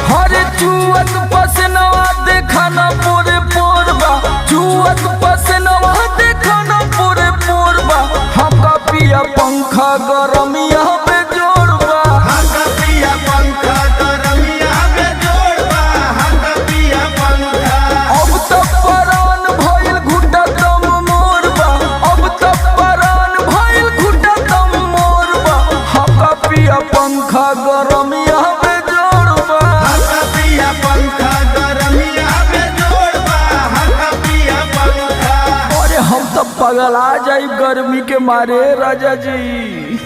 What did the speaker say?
हर चुअत पसनवा देखा न पूरे पोरबा, चुअत पसनवा देखा न पूरे पोरबा। हका पिया पंखा गरमिया पे जोड़बा, हका पिया पंखा गरमिया पे जोड़बा, हका पिया पंखा। अब तक परान भइल घुटा दम मोरबा, अब तक परान भइल घुटा दम मोरबा। हका पिया पंखा गरमिया पे जोड़बा, हका पिया पंखा गरमिया पे जोड़बा, हका पिया पंखा। अरे हम तो पगला जाई गर्मी के मारे राजा जी।